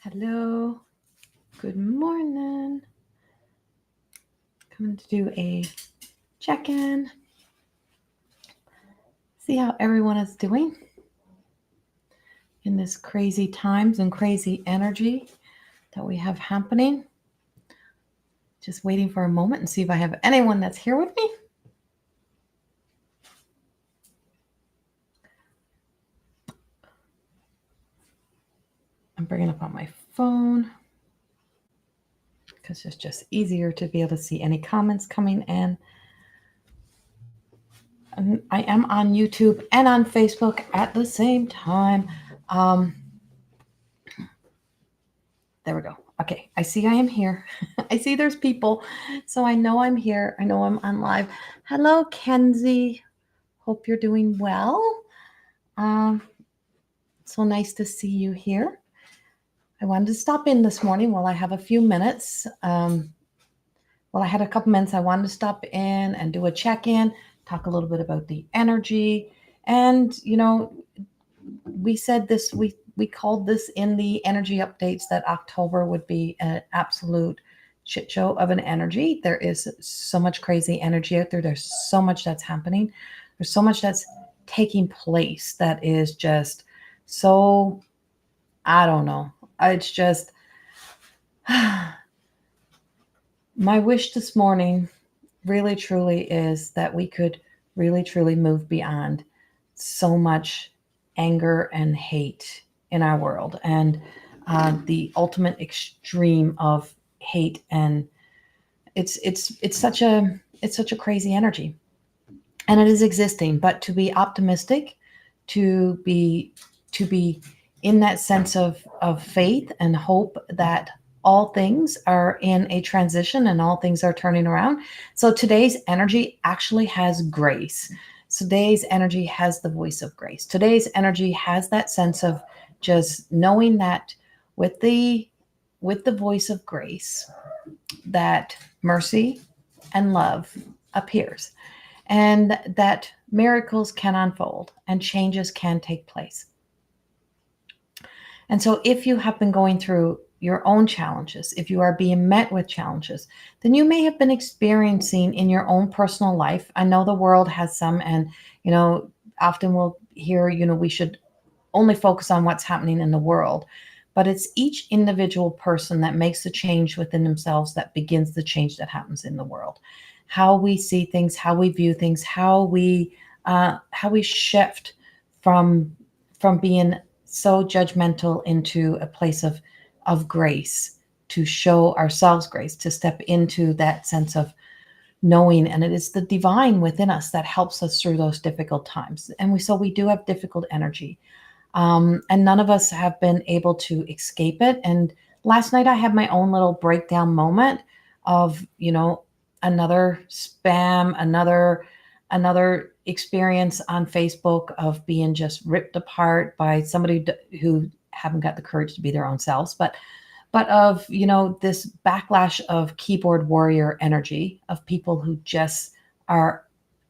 Hello, good morning. Coming to do a check-in, see how everyone is doing in this crazy times and crazy energy that we have happening. Just waiting for a moment and see if I have anyone that's here with me. I'm bringing up on my phone because it's just easier to be able to see any comments coming in. And I am on YouTube and on Facebook at the same time. There we go. Okay, I see I am here. I see there's people, so I know I'm here. I know I'm on live. Hello, Kenzie. Hope you're doing well. So nice to see you here. I wanted to stop in this morning while I have a few minutes. While I had a couple minutes, I wanted to stop in and do a check-in, talk a little bit about the energy. And, we said this, we called this in the energy updates that October would be an absolute shit show of an energy. There is so much crazy energy out there. There's so much that's happening. There's so much that's taking place that is just so, I don't know. It's just, my wish this morning really truly is that we could really truly move beyond so much anger and hate in our world, and the ultimate extreme of hate. And it's such a crazy energy, and it is existing. But to be optimistic, to be in that sense of faith and hope that all things are in a transition and all things are turning around. So today's energy actually has grace. Today's energy has the voice of grace. Today's energy has that sense of just knowing that with the voice of grace, that mercy and love appears, and that miracles can unfold and changes can take place. And so if you have been going through your own challenges, if you are being met with challenges, then you may have been experiencing in your own personal life. I know the world has some, and, often we'll hear, we should only focus on what's happening in the world. But it's each individual person that makes the change within themselves that begins the change that happens in the world. How we see things, how we view things, how we shift from being so judgmental into a place of grace, to show ourselves grace, to step into that sense of knowing. And it is the divine within us that helps us through those difficult times. And we do have difficult energy. And none of us have been able to escape it. And last night I had my own little breakdown moment of, another spam, another experience on Facebook of being just ripped apart by somebody who haven't got the courage to be their own selves, but of, this backlash of keyboard warrior energy of people who just are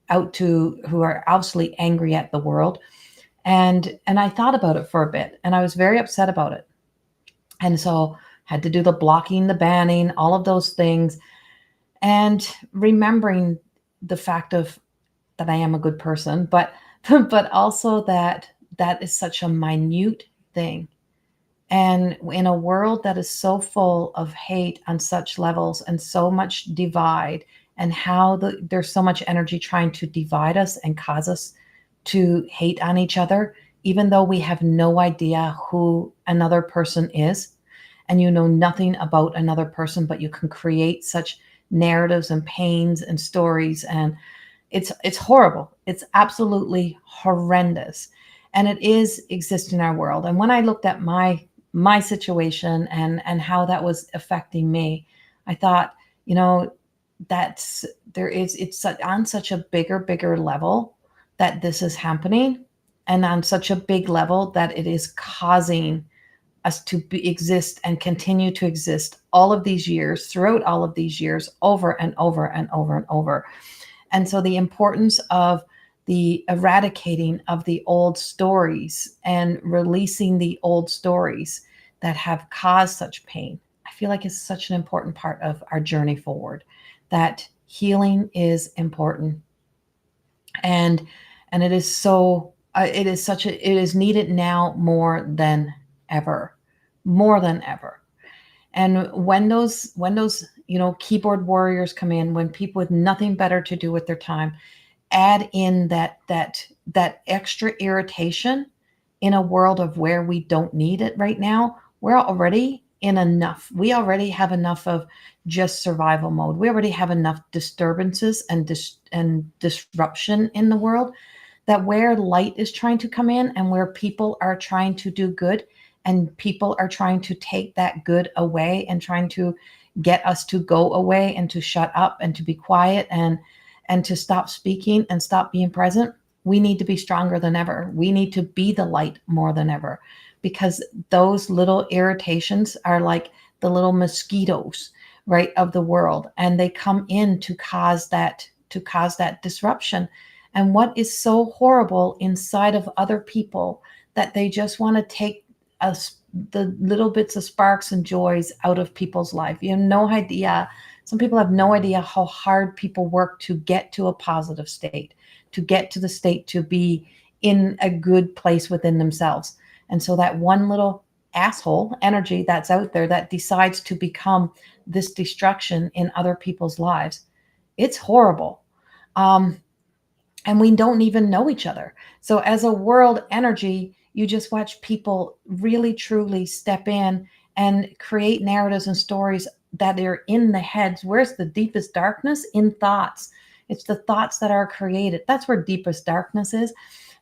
who are absolutely angry at the world. And I thought about it for a bit, and I was very upset about it. And so had to do the blocking, the banning, all of those things, and remembering the fact of that I am a good person, but also that is such a minute thing. And in a world that is so full of hate on such levels and so much divide, and how there's so much energy trying to divide us and cause us to hate on each other, even though we have no idea who another person is, and you know nothing about another person, but you can create such narratives and pains and stories. And it's horrible. It's absolutely horrendous. And it is existing in our world. And when I looked at my situation and how that was affecting me, I thought, it's on such a bigger level that this is happening, and on such a big level that it is causing us to exist and continue to exist all of these years, throughout all of these years, over and over and over and over. And so the importance of the eradicating of the old stories and releasing the old stories that have caused such pain. I feel like it's such an important part of our journey forward, that healing is important. And it is so it is such a it is needed now more than ever, more than ever. And when those keyboard warriors come in, when people with nothing better to do with their time add in that extra irritation in a world of where we don't need it right now, we're already in enough. We already have enough of just survival mode. We already have enough disturbances and disruption in the world, that where light is trying to come in and where people are trying to do good and people are trying to take that good away and trying to get us to go away and to shut up and to be quiet and to stop speaking and stop being present, we need to be stronger than ever. We need to be the light more than ever, because those little irritations are like the little mosquitoes, right, of the world, and they come in to cause that disruption. And what is so horrible inside of other people, that they just want to take us the little bits of sparks and joys out of people's life. You have no idea. Some people have no idea how hard people work to get to a positive state, to get to the state to be in a good place within themselves. And so that one little asshole energy that's out there that decides to become this destruction in other people's lives, it's horrible. Um, and we don't even know each other. So as a world energy, you just watch people really truly step in and create narratives and stories that are in the heads. Where's the deepest darkness? In thoughts. It's the thoughts that are created. That's where deepest darkness is.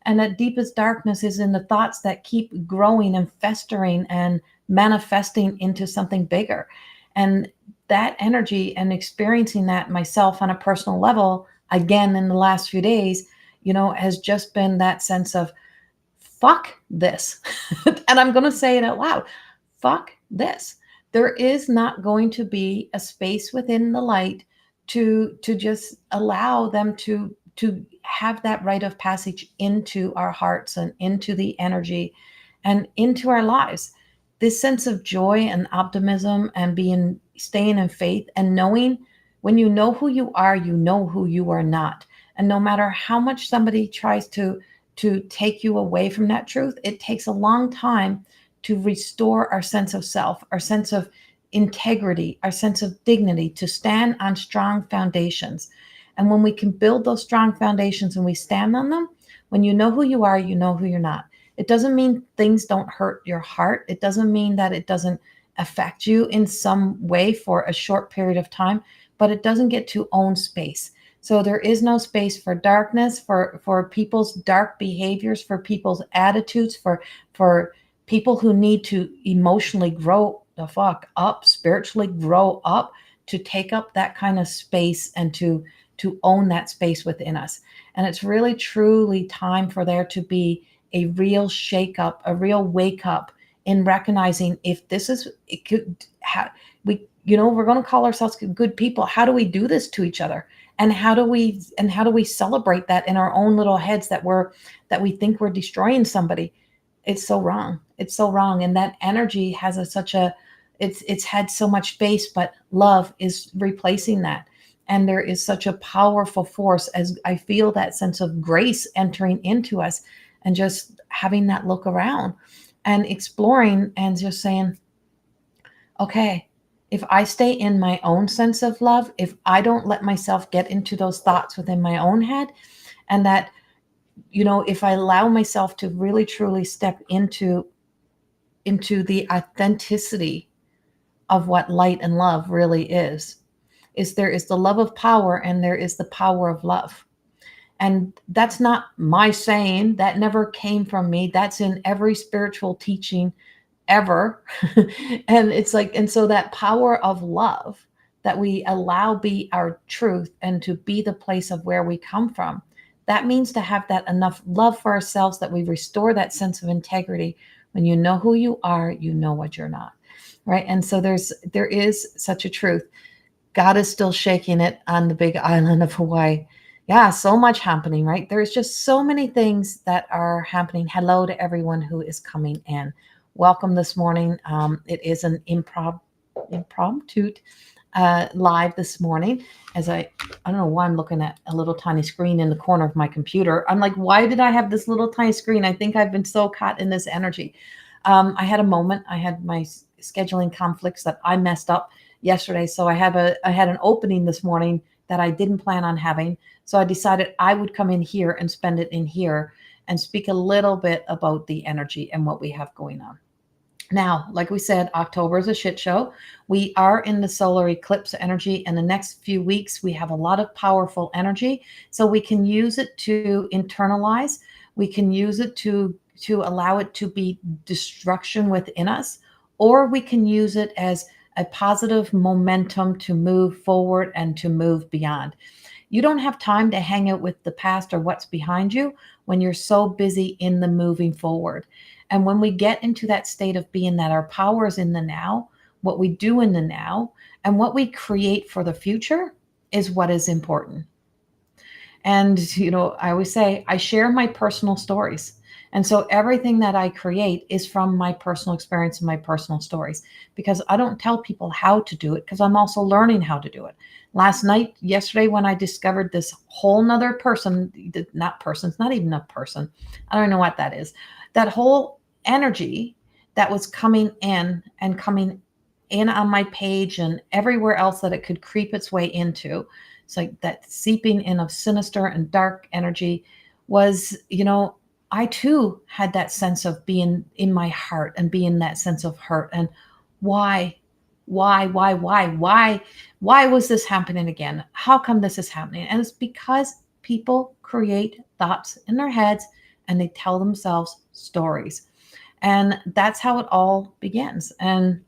And that deepest darkness is in the thoughts that keep growing and festering and manifesting into something bigger. And that energy, and experiencing that myself on a personal level, again, in the last few days, has just been that sense of, fuck this. And I'm going to say it out loud. Fuck this. There is not going to be a space within the light to just allow them to have that rite of passage into our hearts and into the energy and into our lives. This sense of joy and optimism and staying in faith and knowing, when you know who you are, you know who you are not. And no matter how much somebody tries to take you away from that truth, it takes a long time to restore our sense of self, our sense of integrity, our sense of dignity, to stand on strong foundations. And when we can build those strong foundations and we stand on them, when you know who you are, you know who you're not. It doesn't mean things don't hurt your heart. It doesn't mean that it doesn't affect you in some way for a short period of time, but it doesn't get to own space. So there is no space for darkness, for people's dark behaviors, for people's attitudes, for people who need to emotionally grow the fuck up, spiritually grow up, to take up that kind of space and to own that space within us. And it's really truly time for there to be a real shake up, a real wake up, in recognizing, if this is, it could, we're going to call ourselves good people. How do we do this to each other? And how do we celebrate that in our own little heads, that we think we're destroying somebody? It's so wrong. It's so wrong. And that energy has it's had so much base, but love is replacing that. And there is such a powerful force, as I feel that sense of grace entering into us, and just having that look around and exploring and just saying, okay, if I stay in my own sense of love, if I don't let myself get into those thoughts within my own head, and that, if I allow myself to really truly step into the authenticity of what light and love really is there is the love of power and there is the power of love. And that's not my saying. That never came from me. That's in every spiritual teaching ever. And so that power of love that we allow be our truth and to be the place of where we come from, that means to have that enough love for ourselves that we restore that sense of integrity. When you know who you are, you know what you're not, right? And so there is such a truth. God is still shaking it on the big island of Hawaii. Yeah, so much happening, right? There's just so many things that are happening. Hello to everyone who is coming in. welcome this morning. It is an impromptu live this morning. As I don't know why I'm looking at a little tiny screen in the corner of my computer. I'm like, why did I have this little tiny screen? I think I've been so caught in this energy. I had a moment. I had my scheduling conflicts that I messed up yesterday, so I had an opening this morning that I didn't plan on having. So I decided I would come in here and spend it in here and speak a little bit about the energy and what we have going on. Now, like we said, October is a shit show. We are in the solar eclipse energy, and the next few weeks we have a lot of powerful energy. So we can use it to internalize. We can use it to allow it to be destruction within us, or we can use it as a positive momentum to move forward and to move beyond. You don't have time to hang out with the past or what's behind you when you're so busy in the moving forward. And when we get into that state of being that our power is in the now, what we do in the now, and what we create for the future is what is important. And, I always say I share my personal stories. And so everything that I create is from my personal experience and my personal stories, because I don't tell people how to do it, because I'm also learning how to do it. Yesterday, when I discovered this whole nother person, not person, it's not even a person. I don't know what that is. That whole energy that was coming in and coming in on my page and everywhere else that it could creep its way into. It's like that seeping in of sinister and dark energy was, I too had that sense of being in my heart and being that sense of hurt. And why, why was this happening again? How come this is happening? And it's because people create thoughts in their heads and they tell themselves stories. And that's how it all begins. And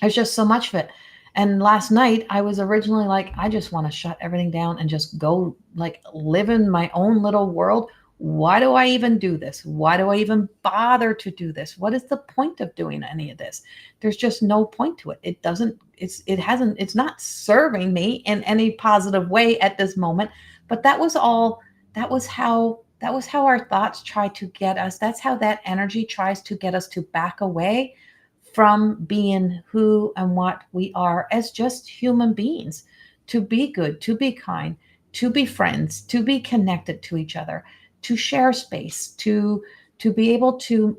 there's just so much of it. And last night I was originally like, I just want to shut everything down and just go like live in my own little world. Why do I even do this? Why do I even bother to do this? What is the point of doing any of this? There's just no point to it. It's not serving me in any positive way at this moment. But that was how our thoughts try to get us. That's how that energy tries to get us to back away from being who and what we are as just human beings, to be good, to be kind, to be friends, to be connected to each other, to share space, to be able to,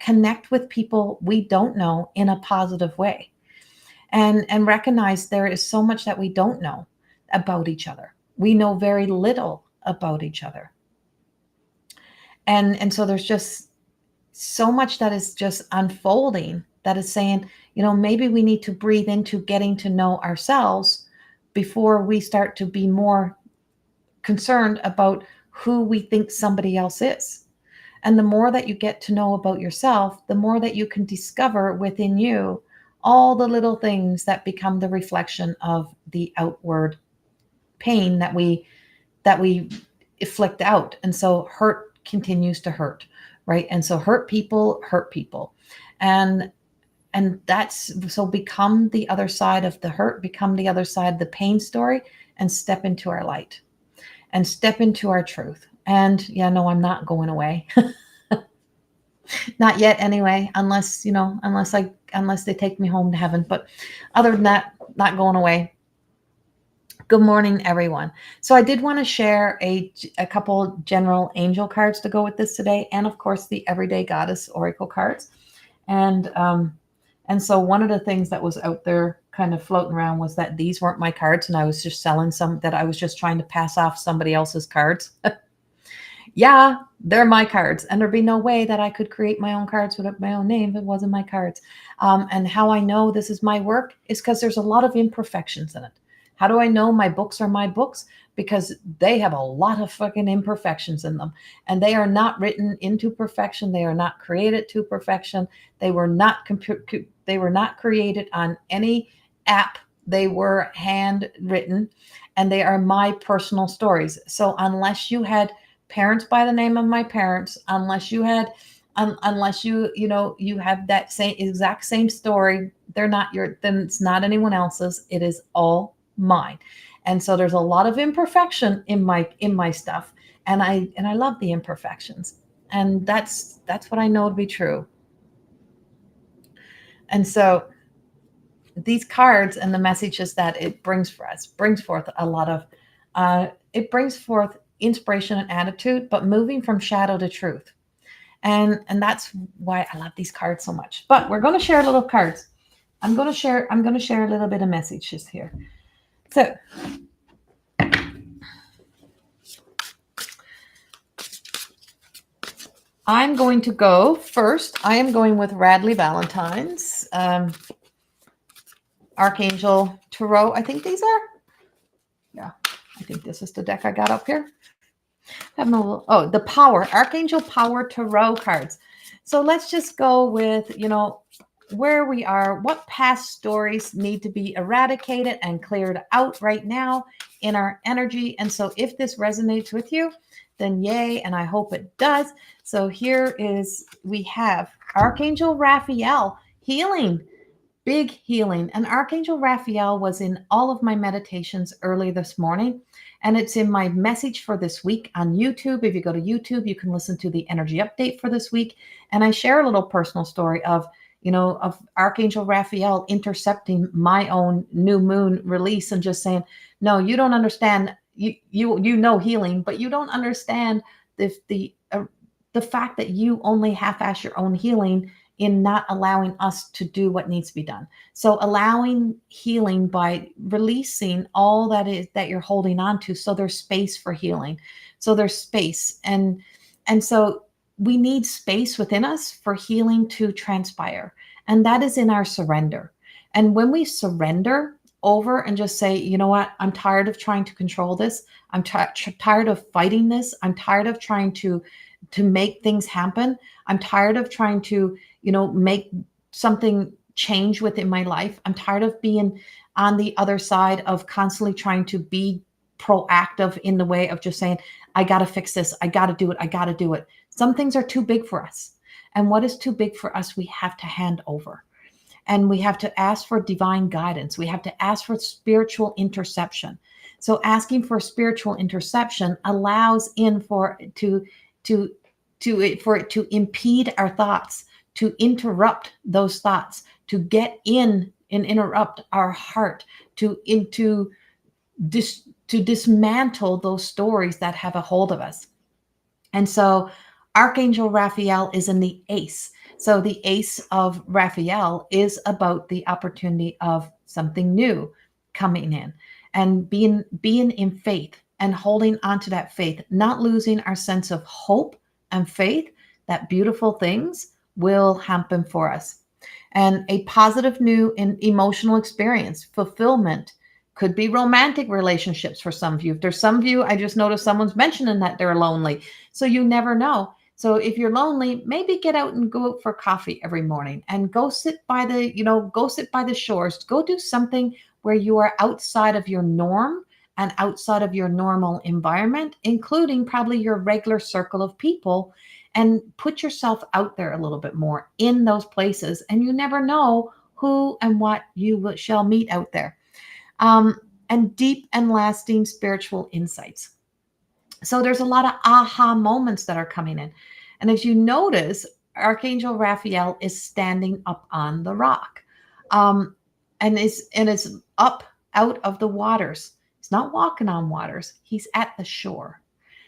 connect with people we don't know in a positive way, and recognize there is so much that we don't know about each other. We know very little about each other. And so there's just so much that is just unfolding that is saying, maybe we need to breathe into getting to know ourselves before we start to be more concerned about who we think somebody else is. And the more that you get to know about yourself, the more that you can discover within you all the little things that become the reflection of the outward pain that we inflict out. And so hurt continues to hurt, right? And so hurt people. And that's so become the other side of the hurt, become the other side of the pain story, and step into our light and step into our truth. And yeah, no, I'm not going away. Not yet anyway, unless they take me home to heaven. But other than that, not going away. Good morning, everyone. So I did want to share a couple general angel cards to go with this today, and of course the Everyday Goddess Oracle cards. And so one of the things that was out there kind of floating around was that these weren't my cards, and I was just selling some, that I was just trying to pass off somebody else's cards. Yeah, they're my cards, and there'd be no way that I could create my own cards with my own name if it wasn't my cards. And how I know this is my work is because there's a lot of imperfections in it. How do I know my books are my books? Because they have a lot of fucking imperfections in them, and they are not written into perfection. They are not created to perfection. They were not created on any app. They were handwritten, and they are my personal stories. So unless you had parents by the name of my parents, unless you have that exact same story, then it's not anyone else's. It is all mine. And so there's a lot of imperfection in my stuff, and I love the imperfections, and that's what I know to be true. And so these cards and the messages that it brings for us brings forth a lot of it brings forth inspiration and attitude, but moving from shadow to truth. And that's why I love these cards so much. But we're going to share little cards. I'm going to share a little bit of messages here. So I'm going to go first. I am going with Radley Valentine's Archangel Tarot. I think these are. Yeah, I think this is the deck I got up here. The Power, Archangel Power Tarot cards. So let's just go with, where we are, what past stories need to be eradicated and cleared out right now in our energy. And so if this resonates with you, then yay, and I hope it does. So we have Archangel Raphael, healing, big healing. And Archangel Raphael was in all of my meditations early this morning. And it's in my message for this week on YouTube. If you go to YouTube, you can listen to the energy update for this week. And I share a little personal story of Archangel Raphael intercepting my own new moon release and just saying, no, you don't understand. You know healing, but you don't understand the fact that you only half-ass your own healing in not allowing us to do what needs to be done. So allowing healing by releasing all that you're holding on to. So there's space for healing. So there's space. And so we need space within us for healing to transpire. And that is in our surrender. And when we surrender over and just say, you know what, I'm tired of trying to control this. I'm tired of fighting this. I'm tired of trying to make things happen. I'm tired of trying to, make something change within my life. I'm tired of being on the other side of constantly trying to be proactive in the way of just saying, I got to fix this. I got to do it. I got to do it. Some things are too big for us. And what is too big for us, we have to hand over. And we have to ask for divine guidance. We have to ask for spiritual interception. So asking for spiritual interception allows for it to impede our thoughts, to interrupt those thoughts, to get in and interrupt our heart, to dismantle those stories that have a hold of us. And so Archangel Raphael is in the ace. So the ace of Raphael is about the opportunity of something new coming in and being in faith and holding on to that faith, not losing our sense of hope and faith that beautiful things will happen for us. And a positive new and emotional experience, fulfillment, could be romantic relationships for some of you. If there's some of you, I just noticed someone's mentioning that they're lonely. So you never know. So if you're lonely, maybe get out and go out for coffee every morning and go sit by the shores. Go do something where you are outside of your norm and outside of your normal environment, including probably your regular circle of people, and put yourself out there a little bit more in those places. And you never know who and what you shall meet out there. And deep and lasting spiritual insights. So there's a lot of aha moments that are coming in. And as you notice, Archangel Raphael is standing up on the rock, and is up out of the waters. He's not walking on waters. He's at the shore.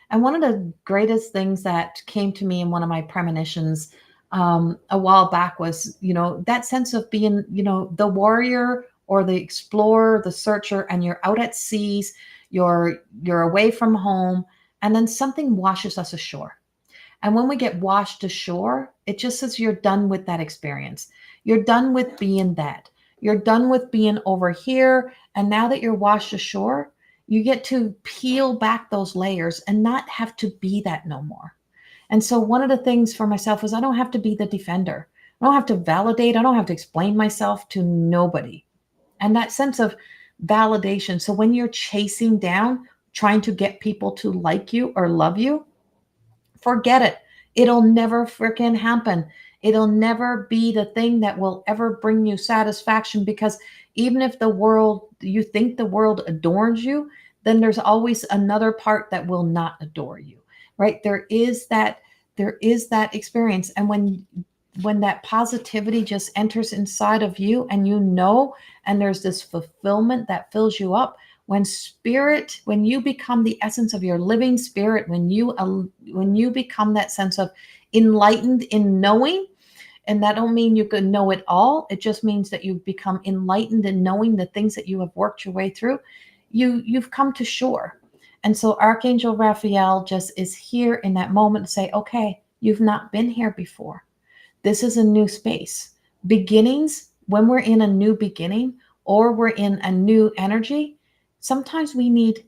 And one of the greatest things that came to me in one of my premonitions a while back was, that sense of being, the warrior or the explorer, the searcher, and you're out at seas, you're away from home, and then something washes us ashore. And when we get washed ashore, it just says you're done with that experience. You're done with being that. You're done with being over here. And now that you're washed ashore, you get to peel back those layers and not have to be that no more. And so one of the things for myself is I don't have to be the defender. I don't have to validate. I don't have to explain myself to nobody. And that sense of validation. So when you're chasing down, trying to get people to like you or love you, forget it. It'll never freaking happen. It'll never be the thing that will ever bring you satisfaction, because even if you think the world adores you, then there's always another part that will not adore you, right? There is that experience. And when when that positivity just enters inside of you, and you know, and there's this fulfillment that fills you up. When you become the essence of your living spirit, when you become that sense of enlightened in knowing, and that don't mean you can know it all. It just means that you've become enlightened in knowing the things that you have worked your way through. You've come to shore. And so Archangel Raphael just is here in that moment to say, okay, you've not been here before. This is a new space. Beginnings, when we're in a new beginning or we're in a new energy, sometimes we need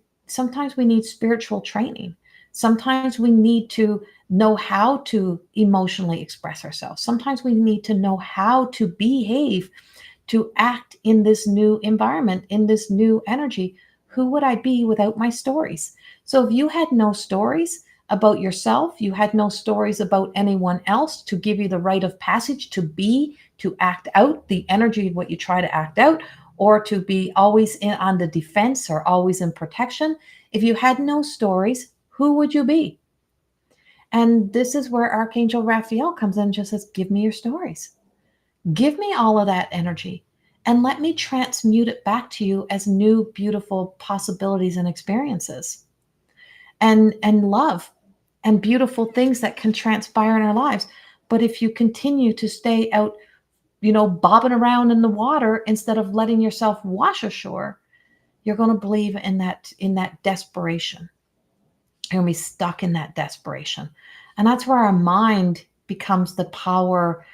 spiritual training. Sometimes we need to know how to emotionally express ourselves. Sometimes we need to know how to behave, to act in this new environment, in this new energy. Who would I be without my stories? So if you had no stories about yourself, you had no stories about anyone else to give you the rite of passage to act out the energy of what you try to act out, or to be always on the defense or always in protection. If you had no stories, who would you be? And this is where Archangel Raphael comes in and just says, give me your stories. Give me all of that energy and let me transmute it back to you as new, beautiful possibilities and experiences and love and beautiful things that can transpire in our lives. But if you continue to stay out, bobbing around in the water instead of letting yourself wash ashore, you're going to believe in that desperation. You're going to be stuck in that desperation. And that's where our mind becomes the power,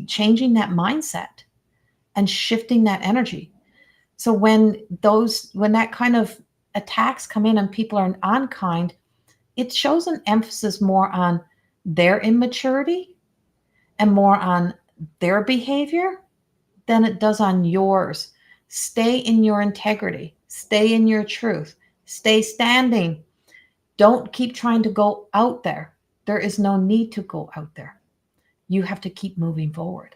changing that mindset and shifting that energy. So when that kind of attacks come in and people are unkind, it shows an emphasis more on their immaturity and more on their behavior than it does on yours. Stay in your integrity. Stay in your truth. Stay standing. Don't keep trying to go out there. There is no need to go out there. You have to keep moving forward.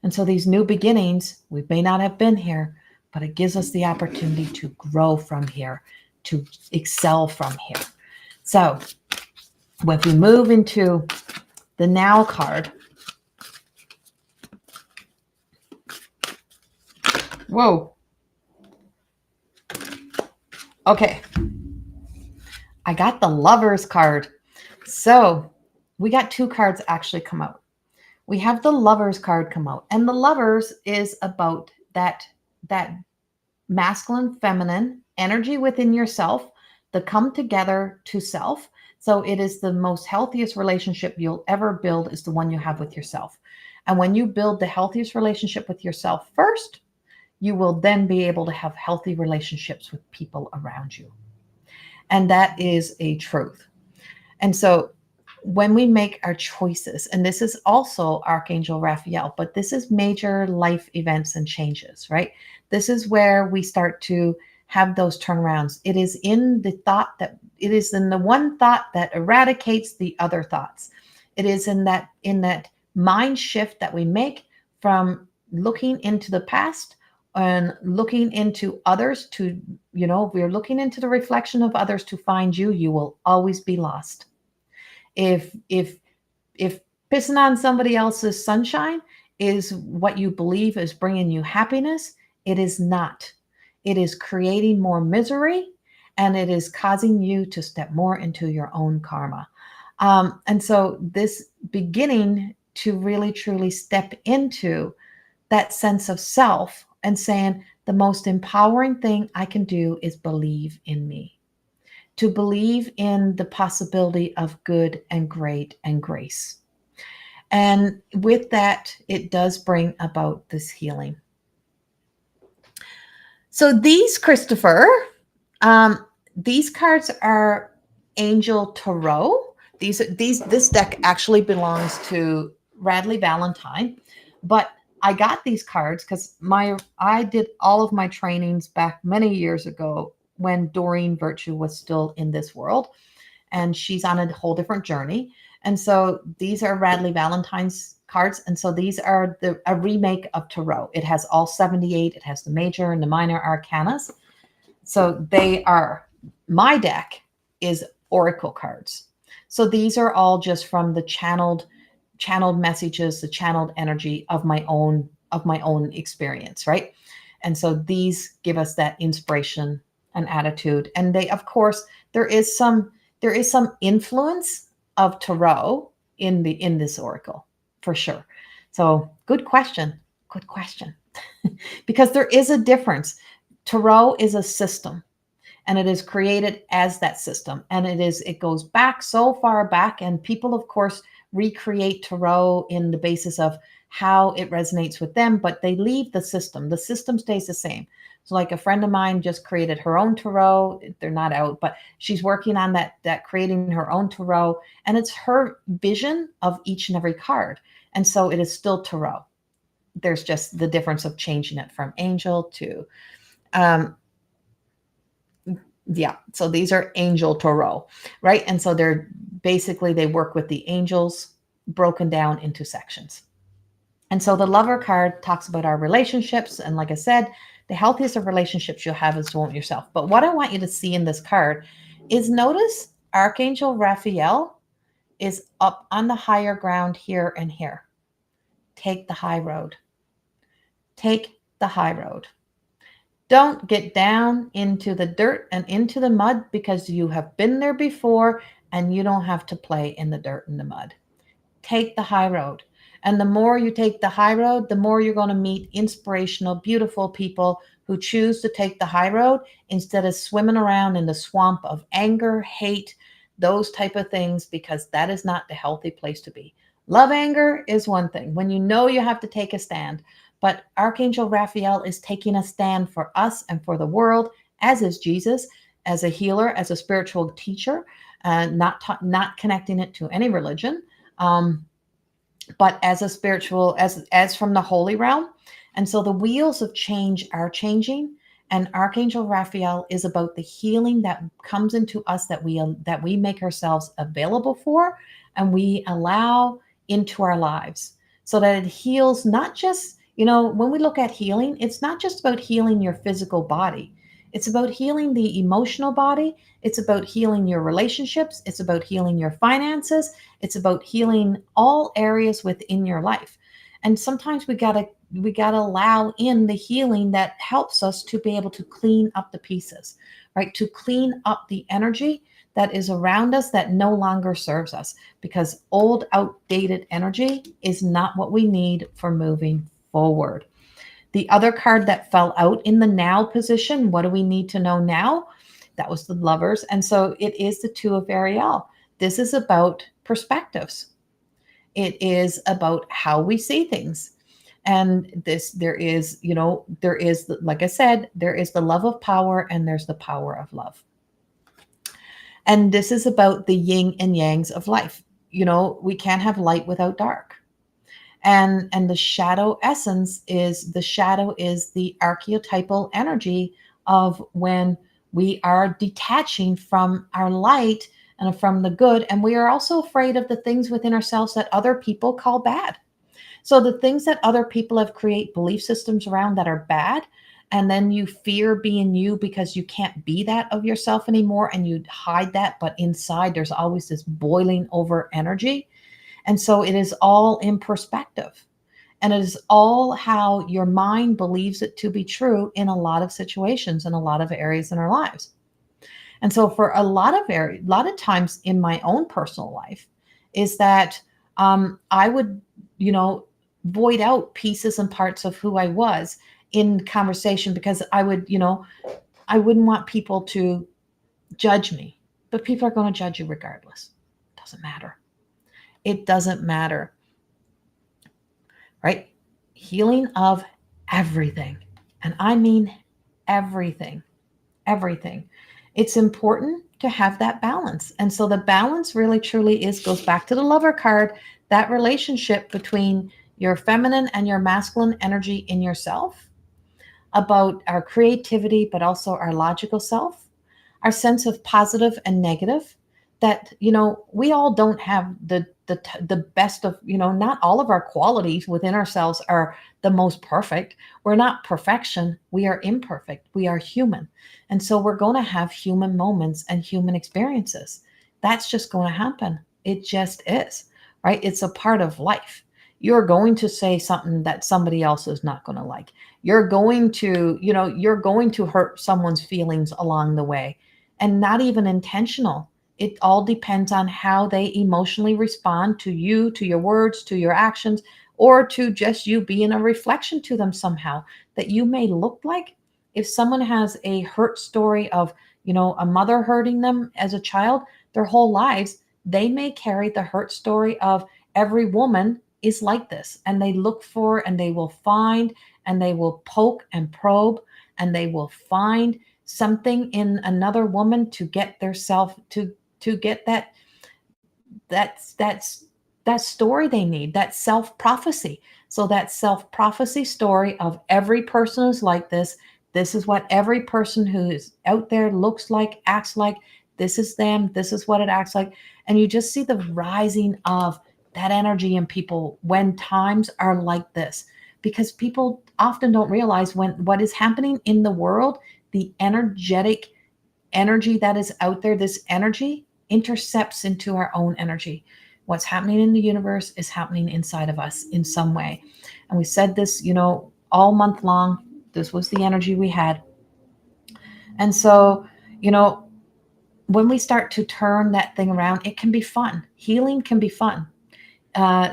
And so these new beginnings, we may not have been here, but it gives us the opportunity to grow from here, to excel from here. So if we move into the Now card, whoa. Okay. I got the Lovers card. So we got two cards actually come out. We have the Lovers card come out, and the Lovers is about that masculine, feminine energy within yourself, the come together to self. So it is the most healthiest relationship you'll ever build, is the one you have with yourself. And when you build the healthiest relationship with yourself first, you will then be able to have healthy relationships with people around you. And that is a truth. And so when we make our choices, and this is also Archangel Raphael, but this is major life events and changes, right? This is where we start to have those turnarounds. It is in the one thought that eradicates the other thoughts. It is in that mind shift that we make from looking into the past and looking into others to, if we're looking into the reflection of others to find you, you will always be lost. If pissing on somebody else's sunshine is what you believe is bringing you happiness, it is not. It is creating more misery, and it is causing you to step more into your own karma. And so this beginning to really, truly step into that sense of self and saying, the most empowering thing I can do is believe in me. To believe in the possibility of good and great and grace. And with that, it does bring about this healing. So these, Christopher, these cards are Angel Tarot. This deck actually belongs to Radley Valentine, but I got these cards because I did all of my trainings back many years ago when Doreen Virtue was still in this world, and she's on a whole different journey. And so these are Radley Valentine's cards. And so these are a remake of Tarot. It has all 78. It has the major and the minor arcanas. So my deck is Oracle cards. So these are all just from the channeled channeled messages, the channeled energy of my own experience, right? And so these give us that inspiration and attitude. And they, of course, there is some influence of tarot in this oracle, for sure. So good question. Good question. Because there is a difference. Tarot is a system, and it is created as that system, and it goes back so far back, and people of course recreate tarot in the basis of how it resonates with them, but they leave the system stays the same. So like a friend of mine just created her own tarot. They're not out, but she's working on that creating her own tarot, and it's her vision of each and every card, and so it is still tarot. There's just the difference of changing it from angel to um, yeah, so these are angel tarot, right? And so they're basically, they work with the angels broken down into sections. And so the lover card talks about our relationships, and like I said, the healthiest of relationships you'll have is to want yourself. But what I want you to see in this card is, notice Archangel Raphael is up on the higher ground here and here. Take the high road. Take the high road. Don't get down into the dirt and into the mud, because you have been there before and you don't have to play in the dirt and the mud. Take the high road. And the more you take the high road, the more you're going to meet inspirational, beautiful people who choose to take the high road instead of swimming around in the swamp of anger, hate, those type of things, because that is not the healthy place to be. Love anger is one thing, when you know you have to take a stand. But Archangel Raphael is taking a stand for us and for the world, as is Jesus, as a healer, as a spiritual teacher, not connecting it to any religion, but as a spiritual, as from the holy realm. And so the wheels of change are changing, and Archangel Raphael is about the healing that comes into us, that we make ourselves available for, and we allow into our lives, so that it heals. Not just, when we look at healing, it's not just about healing your physical body. It's about healing the emotional body. It's about healing your relationships. It's about healing your finances. It's about healing all areas within your life. And sometimes we gotta allow in the healing that helps us to be able to clean up the pieces, right? To clean up the energy that is around us that no longer serves us, because old, outdated energy is not what we need for moving forward. The other card that fell out in the now position, what do we need to know now? That was the Lovers. And so it is the Two of Ariel. This is about perspectives. It is about how we see things. And there is, like I said, there is the love of power, and there's the power of love. And this is about the yin and yangs of life. We can't have light without dark. And the shadow essence is, the archetypal energy of when we are detaching from our light and from the good. And we are also afraid of the things within ourselves that other people call bad. So the things that other people have create belief systems around that are bad, and then you fear being you because you can't be that of yourself anymore, and you hide that, but inside there's always this boiling over energy. And so it is all in perspective, and it is all how your mind believes it to be true in a lot of situations, in a lot of areas in our lives. And so for a lot of times in my own personal life, is that I would, void out pieces and parts of who I was in conversation, because I wouldn't want people to judge me. But people are going to judge you regardless. It doesn't matter. It doesn't matter. Right? Healing of everything. And I mean everything. Everything. It's important to have that balance. And so the balance really truly goes back to the Lover card, that relationship between your feminine and your masculine energy in yourself, about our creativity, but also our logical self, our sense of positive and negative, that, we all don't have the best of, not all of our qualities within ourselves are the most perfect. We're not perfection. We are imperfect. We are human. And so we're going to have human moments and human experiences. That's just going to happen. It just is. right? It's a part of life. You're going to say something that somebody else is not going to like. You're going to, you're going to hurt someone's feelings along the way, and not even intentional. It all depends on how they emotionally respond to you, to your words, to your actions, or to just you being a reflection to them somehow that you may look like. If someone has a hurt story of, a mother hurting them as a child their whole lives, they may carry the hurt story of every woman is like this, and they look for and they will find and they will poke and probe and they will find something in another woman to get their self to get that's that story they need, that self prophecy. So that self prophecy story of every person is like this is what every person who is out there looks like, acts like, this is them, this is what it acts like. And you just see the rising of that energy in people when times are like this, because people often don't realize when what is happening in the world, the energetic energy that is out there, this energy intercepts into our own energy. What's happening in the universe is happening inside of us in some way. And we said this, all month long. This was the energy we had. And so, you know, when we start to turn that thing around, it can be fun. Healing can be fun.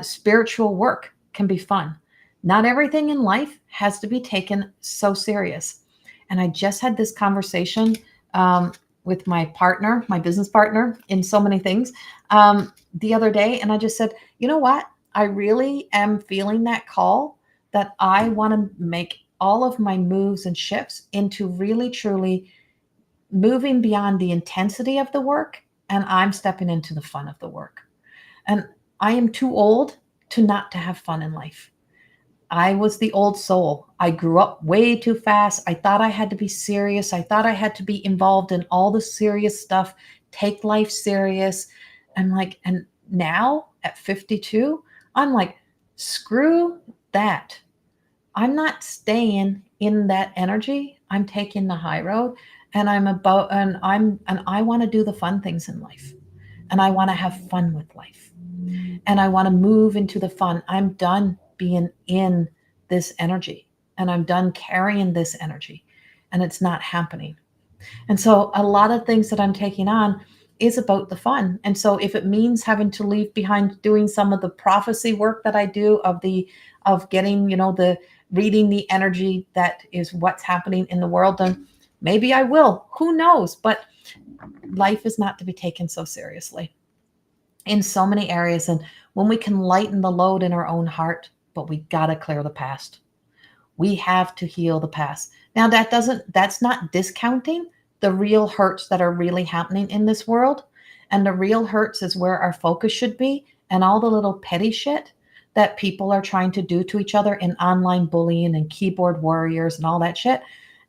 Spiritual work can be fun. Not everything in life has to be taken so serious. And I just had this conversation with my partner, my business partner, in so many things the other day. And I just said, you know what? I really am feeling that call that I want to make all of my moves and shifts into really, truly moving beyond the intensity of the work. And I'm stepping into the fun of the work. And I am too old to not to have fun in life. I was the old soul. I grew up way too fast. I thought I had to be serious. I thought I had to be involved in all the serious stuff, take life serious. And now at 52, I'm like, screw that. I'm not staying in that energy. I'm taking the high road, and I want to do the fun things in life, and I want to have fun with life, and I want to move into the fun. I'm done being in this energy, and I'm done carrying this energy, and it's not happening. And so a lot of things that I'm taking on is about the fun. And so if it means having to leave behind doing some of the prophecy work that I do of getting, the reading the energy that is what's happening in the world, then maybe I will. Who knows? But life is not to be taken so seriously in so many areas. And when we can lighten the load in our own heart, but we got to clear the past. We have to heal the past. Now that's not discounting the real hurts that are really happening in this world. And the real hurts is where our focus should be, and all the little petty shit that people are trying to do to each other in online bullying and keyboard warriors and all that shit.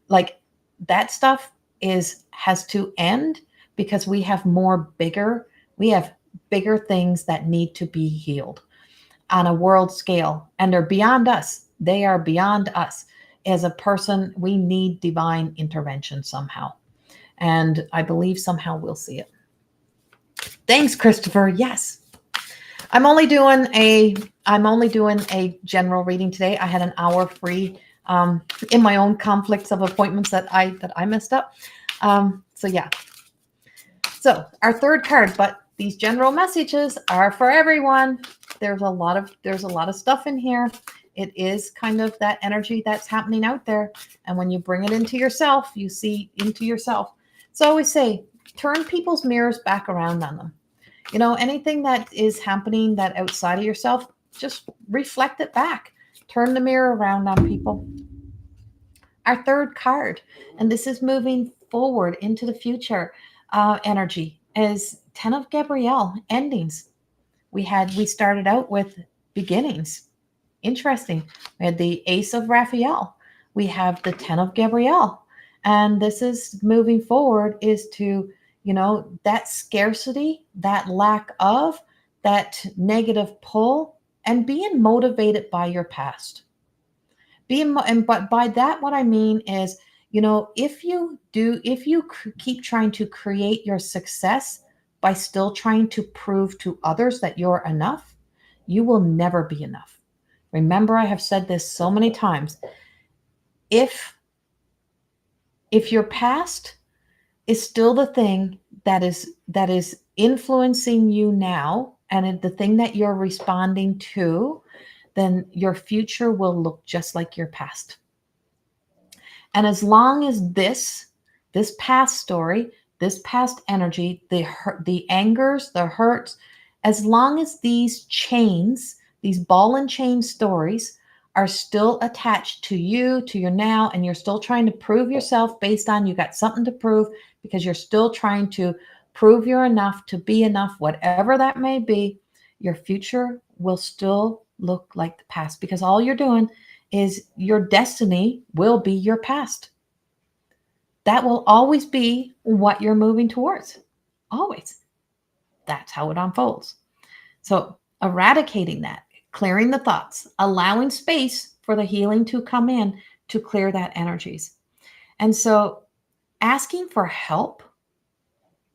Like, that stuff has to end, because we have bigger things that need to be healed on a world scale, and they're beyond us. They are beyond us. As a person, we need divine intervention somehow. And I believe somehow we'll see it. Thanks, Christopher. Yes. I'm only doing a general reading today. I had an hour free in my own conflicts of appointments that I messed up. So yeah. So our third card, but these general messages are for everyone. There's a lot of stuff in here. It is kind of that energy that's happening out there. And when you bring it into yourself, you see into yourself. So I always say, turn people's mirrors back around on them. Anything that is happening that outside of yourself, just reflect it back. Turn the mirror around on people. Our third card, and this is moving forward into the future energy, is 10 of Gabrielle, endings. We started out with beginnings. Interesting. We had the Ace of Raphael. We have the 10 of Gabrielle. And this is moving forward is to, that scarcity, that lack of, that negative pull, and being motivated by your past. But by that, what I mean is, if you keep trying to create your success by still trying to prove to others that you're enough, You will never be enough. Remember, I have said this so many times. If your past is still the thing that is influencing you now, and the thing that you're responding to, then your future will look just like your past. And as long as this past story, this past energy, the angers, the hurts, as long as these chains, these ball and chain stories are still attached to you, to your now, and you're still trying to prove yourself based on you got something to prove because you're still trying to prove you're enough to be enough, whatever that may be, your future will still look like the past, because all you're doing is your destiny will be your past. That will always be what you're moving towards. Always. That's how it unfolds. So eradicating that, clearing the thoughts, allowing space for the healing to come in to clear that energies. And so asking for help,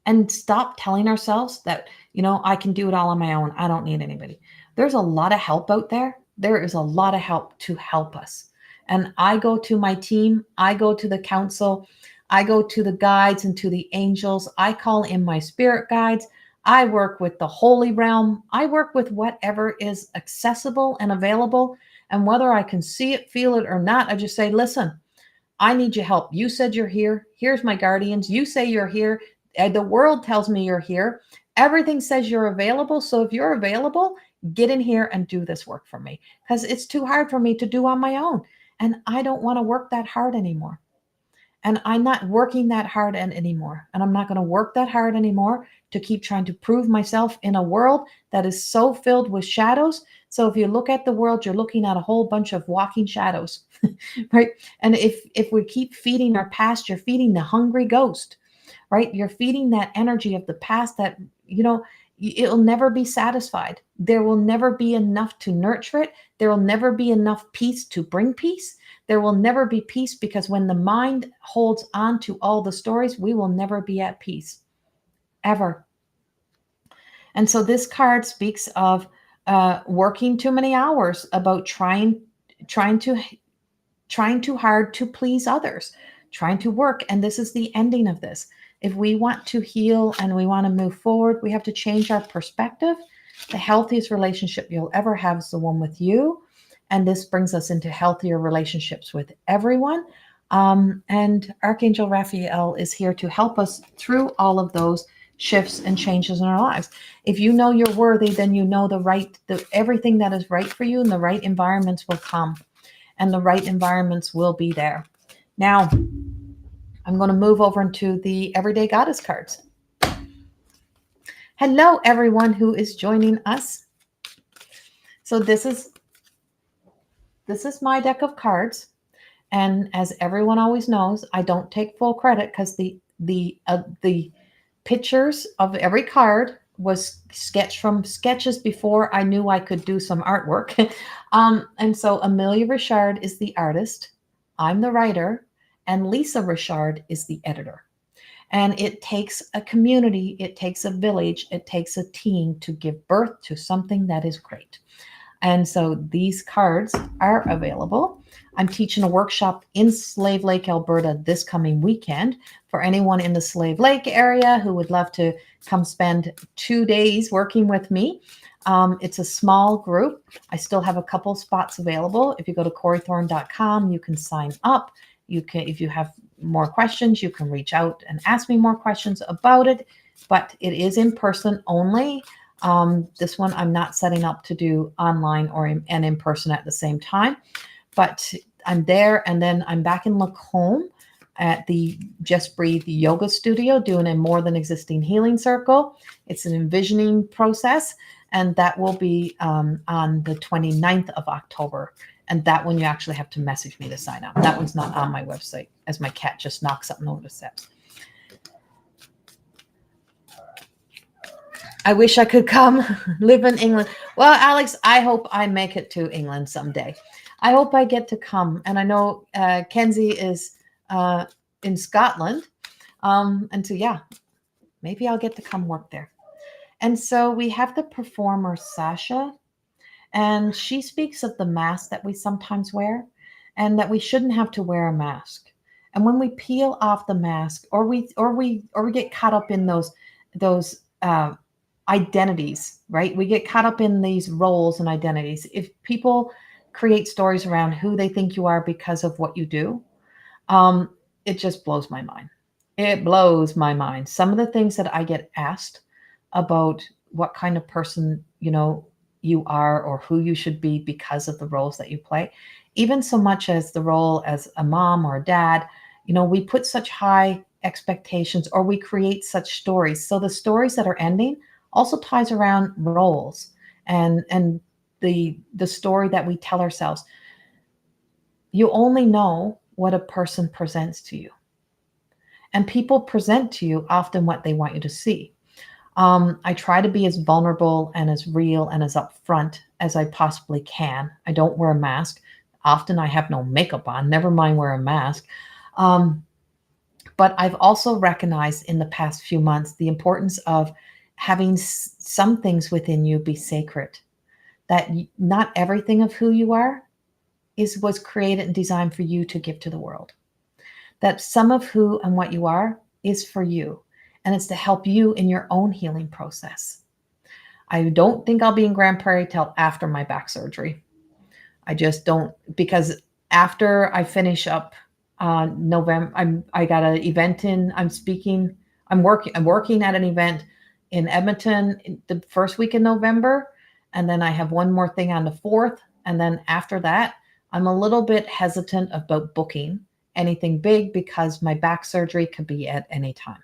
and stop telling ourselves that, I can do it all on my own. I don't need anybody. There's a lot of help out there. There is a lot of help to help us. And I go to my team. I go to the council. I go to the guides and to the angels. I call in my spirit guides. I work with the holy realm. I work with whatever is accessible and available. And whether I can see it, feel it or not, I just say, listen, I need your help. You said you're here. Here's my guardians. You say you're here. The world tells me you're here. Everything says you're available. So if you're available, get in here and do this work for me, because it's too hard for me to do on my own. And I don't want to work that hard anymore. And I'm not working that hard anymore. And I'm not going to work that hard anymore to keep trying to prove myself in a world that is so filled with shadows. So if you look at the world, you're looking at a whole bunch of walking shadows, right? And if we keep feeding our past, you're feeding the hungry ghost, right? You're feeding that energy of the past that, it'll never be satisfied. There will never be enough to nurture it. There will never be enough peace to bring peace. There will never be peace, because when the mind holds on to all the stories, we will never be at peace, ever. And so this card speaks of working too many hours, about trying too hard to please others, trying to work. And this is the ending of this. If we want to heal and we want to move forward, we have to change our perspective. The healthiest relationship you'll ever have is the one with you. And this brings us into healthier relationships with everyone. And Archangel Raphael is here to help us through all of those shifts and changes in our lives. If you know you're worthy, then you know everything that is right for you, and the right environments will come, and the right environments will be there. Now, I'm going to move over into the Everyday Goddess cards. Hello, everyone who is joining us. So this is my deck of cards. And as everyone always knows, I don't take full credit, because the pictures of every card was sketched from sketches before I knew I could do some artwork. And so Amelia Richard is the artist. I'm the writer. And Lisa Richard is the editor. And it takes a community, it takes a village, it takes a team to give birth to something that is great. And so these cards are available. I'm teaching a workshop in Slave Lake, Alberta this coming weekend for anyone in the Slave Lake area who would love to come spend 2 days working with me. It's a small group. I still have a couple spots available. If you go to CorrieThorne.com, you can sign up. If you have more questions, you can reach out and ask me more questions about it. But it is in person only. This one I'm not setting up to do online and in person at the same time, but I'm there. And then I'm back in Lacombe at the Just Breathe Yoga Studio doing a More Than Existing Healing Circle. It's an envisioning process, and that will be on the 29th of October. And that one you actually have to message me to sign up. That one's not on my website, as my cat just knocked something over the steps. I wish I could come live in England. Well, Alex, I hope I make it to England someday. I hope I get to come. And I know Kenzie is in Scotland. And so, yeah, maybe I'll get to come work there. And so we have the performer, Sasha. And she speaks of the mask that we sometimes wear and that we shouldn't have to wear a mask. And when we peel off the mask, or we get caught up in those identities, right? We get caught up in these roles and identities. If people create stories around who they think you are because of what you do, um, it just blows my mind. It blows my mind. Some of the things that I get asked about what kind of person, you are or who you should be because of the roles that you play, even so much as the role as a mom or a dad, we put such high expectations or we create such stories. So the stories that are ending also ties around roles and the story that we tell ourselves. You only know what a person presents to you. And people present to you often what they want you to see. I try to be as vulnerable and as real and as upfront as I possibly can. I don't wear a mask. Often I have no makeup on, never mind wear a mask. Um, but I've also recognized in the past few months the importance of having some things within you be sacred, that not everything of who you are was created and designed for you to give to the world. That some of who and what you are is for you, and it's to help you in your own healing process. I don't think I'll be in Grand Prairie till after my back surgery. I just don't, because after I finish up November, I got an event I'm speaking. I'm working at an event in Edmonton the first week in November, and then I have one more thing on the 4th, and then after that, I'm a little bit hesitant about booking anything big because my back surgery could be at any time.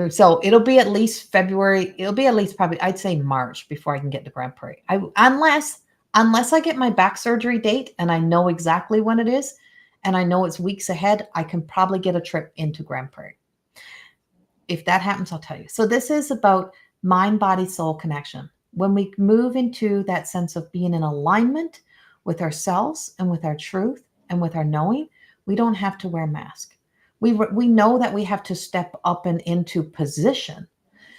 So it'll be at least February. It'll be at least probably, I'd say March before I can get to Grand Prairie. Unless I get my back surgery date and I know exactly when it is, and I know it's weeks ahead, I can probably get a trip into Grand Prairie. If that happens, I'll tell you. So this is about mind, body, soul connection. When we move into that sense of being in alignment with ourselves and with our truth and with our knowing, we don't have to wear a mask. We know that we have to step up and into position.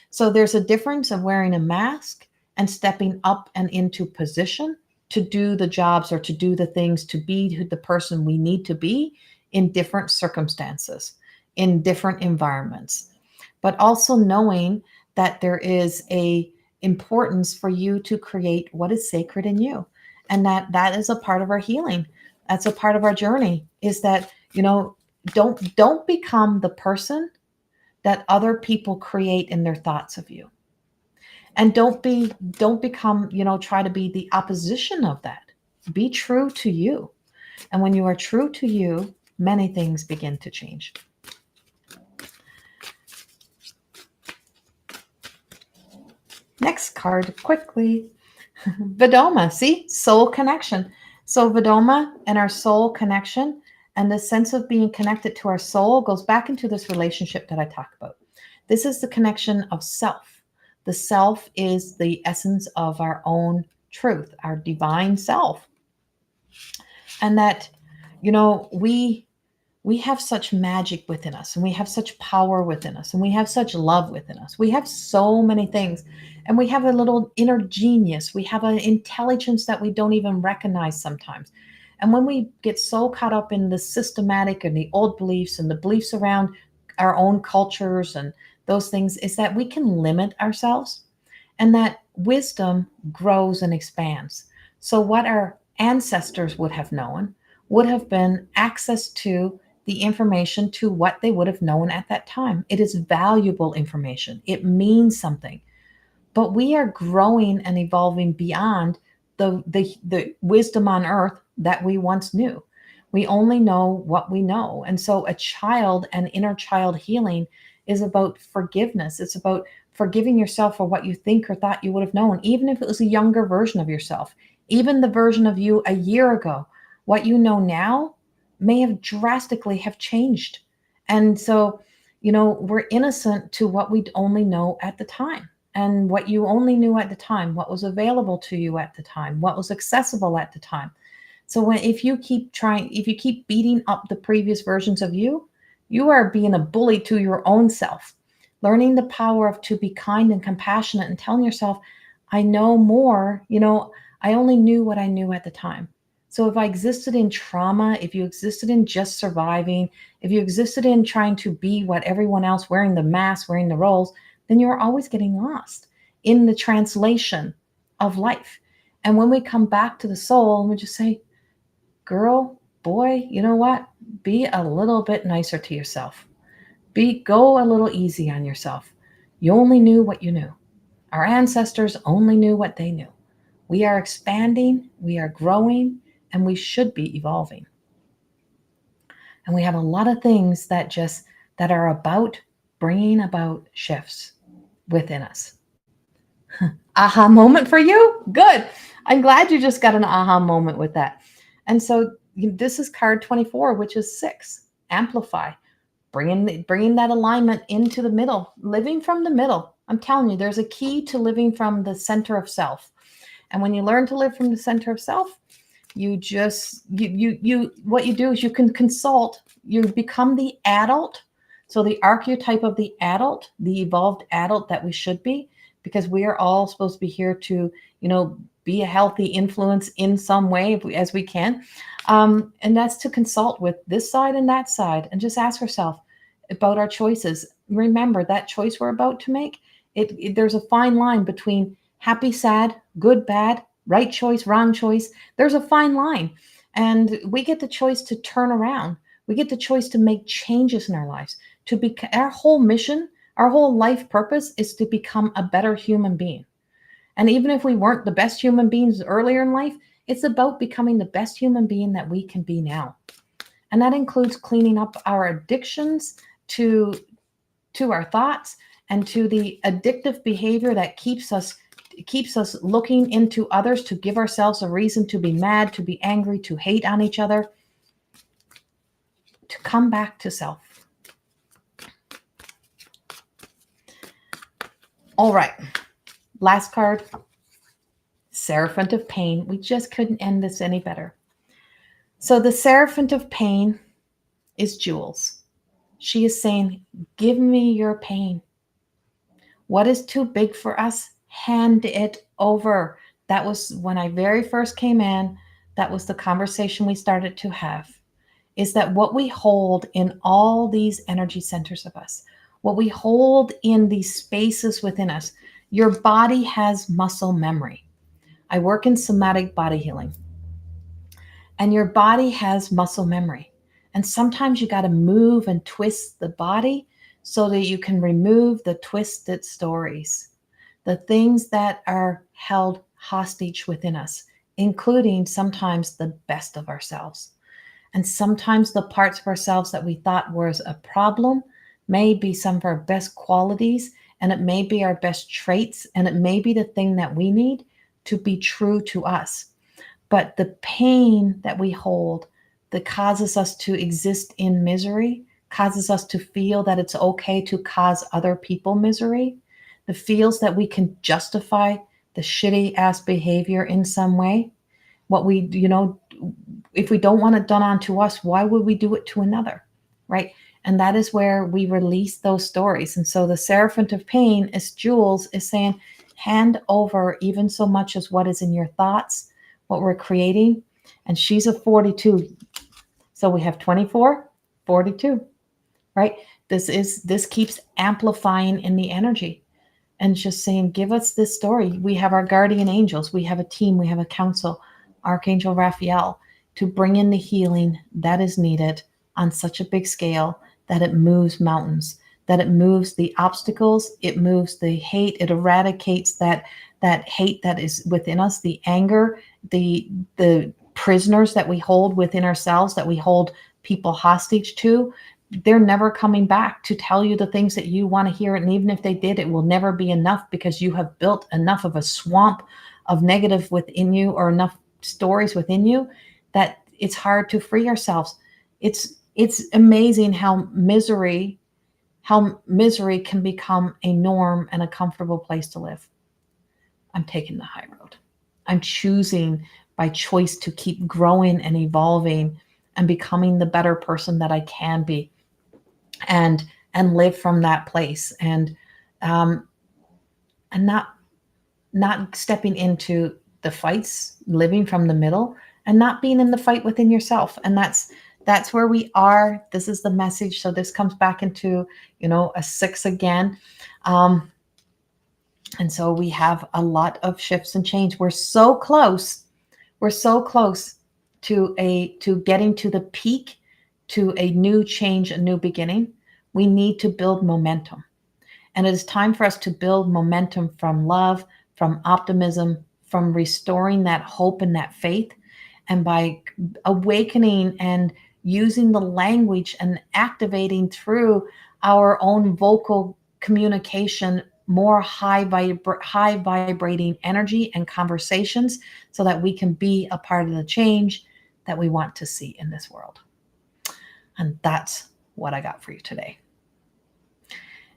So there's a difference of wearing a mask and stepping up and into position to do the jobs or to do the things, to be the person we need to be in different circumstances, in different environments. But also knowing that there is a importance for you to create what is sacred in you, and that is a part of our healing. That's a part of our journey, is that, don't become the person that other people create in their thoughts of you. And don't become, try to be the opposition of that. Be true to you. And when you are true to you, many things begin to change. Next card quickly. Vedoma, see? Soul connection. So Vedoma and our soul connection and the sense of being connected to our soul goes back into this relationship that I talk about. This is the connection of self. The self is the essence of our own truth, our divine self. And that, we have such magic within us, and we have such power within us, and we have such love within us. We have so many things, and we have a little inner genius. We have an intelligence that we don't even recognize sometimes. And when we get so caught up in the systematic and the old beliefs and the beliefs around our own cultures and those things, is that we can limit ourselves, and that wisdom grows and expands. So what our ancestors would have known would have been access to the information to what they would have known at that time. It is valuable information. It means something. But we are growing and evolving beyond the wisdom on earth that we once knew. We only know what we know. And so a child and inner child healing is about forgiveness. It's about forgiving yourself for what you think or thought you would have known, even if it was a younger version of yourself, even the version of you a year ago. What you know now may have drastically have changed. And so, we're innocent to what we only know at the time, and what you only knew at the time, what was available to you at the time, what was accessible at the time. So if you keep beating up the previous versions of you, you are being a bully to your own self. Learning the power of to be kind and compassionate and telling yourself, I know more, I only knew what I knew at the time. So if I existed in trauma, if you existed in just surviving, if you existed in trying to be what everyone else, wearing the mask, wearing the roles, then you're always getting lost in the translation of life. And when we come back to the soul and we just say, girl, boy, you know what? Be a little bit nicer to yourself. Go a little easy on yourself. You only knew what you knew. Our ancestors only knew what they knew. We are expanding, we are growing, and we should be evolving. And we have a lot of things that are about bringing about shifts within us. Aha moment for you? Good. I'm glad you just got an aha moment with that. And so this is card 24, which is 6. Amplify. Bringing that alignment into the middle, living from the middle. I'm telling you, there's a key to living from the center of self. And when you learn to live from the center of self, you just what you do is you can consult, you become the adult. So the archetype of the adult, the evolved adult that we should be, because we are all supposed to be here to, be a healthy influence in some way as we can. And that's to consult with this side and that side and just ask yourself about our choices. Remember that choice we're about to make, there's a fine line between happy, sad, good, bad, right choice, wrong choice. There's a fine line. And we get the choice to turn around. We get the choice to make changes in our lives. Our whole mission, our whole life purpose is to become a better human being. And even if we weren't the best human beings earlier in life, it's about becoming the best human being that we can be now. And that includes cleaning up our addictions to our thoughts and to the addictive behavior that keeps us looking into others to give ourselves a reason to be mad, to be angry, to hate on each other, to come back to self. All right. Last card, Seraphant of Pain. We just couldn't end this any better. So the Seraphant of Pain is Jules. She is saying, give me your pain. What is too big for us? Hand it over. That was when I very first came in. That was the conversation we started to have. Is that what we hold in all these energy centers of us, what we hold in these spaces within us? Your body has muscle memory. I work in somatic body healing. And your body has muscle memory. And sometimes you got to move and twist the body so that you can remove the twisted stories, the things that are held hostage within us, including sometimes the best of ourselves. And sometimes the parts of ourselves that we thought was a problem may be some of our best qualities, and it may be our best traits, and it may be the thing that we need to be true to us. But the pain that we hold that causes us to exist in misery, causes us to feel that it's okay to cause other people misery, the feels that we can justify the shitty ass behavior in some way. What we, if we don't want it done onto us, why would we do it to another, right? And that is where we release those stories. And so the Seraphant of Pain, as Jules is saying, hand over even so much as what is in your thoughts, what we're creating. And she's a 42. So we have 24, 42, right? This keeps amplifying in the energy and just saying, give us this story. We have our guardian angels. We have a team. We have a council, Archangel Raphael, to bring in the healing that is needed on such a big scale that it moves mountains, that it moves the obstacles, it moves the hate, it eradicates that hate that is within us, the anger, the prisoners that we hold within ourselves, that we hold people hostage to. They're never coming back to tell you the things that you want to hear. And even if they did, it will never be enough, because you have built enough of a swamp of negative within you, or enough stories within you, that it's hard to free ourselves. It's amazing how misery can become a norm and a comfortable place to live. I'm taking the high road. I'm choosing by choice to keep growing and evolving and becoming the better person that I can be, and live from that place, and not not stepping into the fights, living from the middle, and not being in the fight within yourself. And that's where we are. This is the message. So this comes back into, a 6 again. And so we have a lot of shifts and change. We're so close. We're so close to getting to the peak, to a new change, a new beginning. We need to build momentum. And it is time for us to build momentum from love, from optimism, from restoring that hope and that faith. And by awakening and using the language and activating through our own vocal communication more high vibrating energy and conversations, so that we can be a part of the change that we want to see in this world. And that's what I got for you today.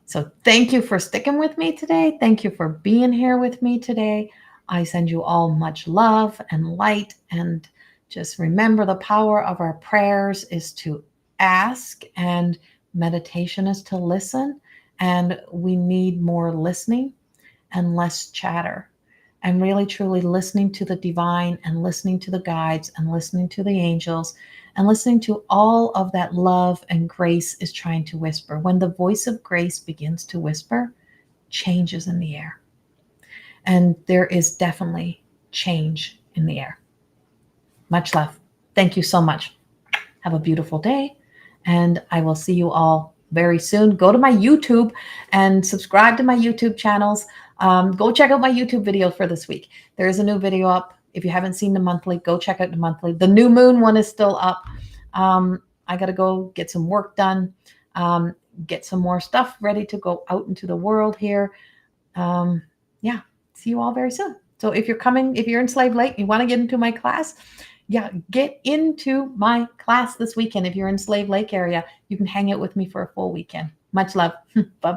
So thank you for sticking with me today. Thank you for being here with me today. I send you all much love and light. And just remember, the power of our prayers is to ask, and meditation is to listen. And we need more listening and less chatter. And really, truly listening to the divine, and listening to the guides, and listening to the angels, and listening to all of that love and grace is trying to whisper. When the voice of grace begins to whisper, change is in the air. And there is definitely change in the air. Much love. Thank you so much. Have a beautiful day. And I will see you all very soon. Go to my YouTube and subscribe to my YouTube channels. Go check out my YouTube video for this week. There is a new video up. If you haven't seen the monthly, go check out the monthly. The new moon one is still up. I got to go get some work done, get some more stuff ready to go out into the world here. Yeah, see you all very soon. So if you're in Slave Lake, you want to get into my class, get into my class this weekend. If you're in Slave Lake area, you can hang out with me for a full weekend. Much love. Bye.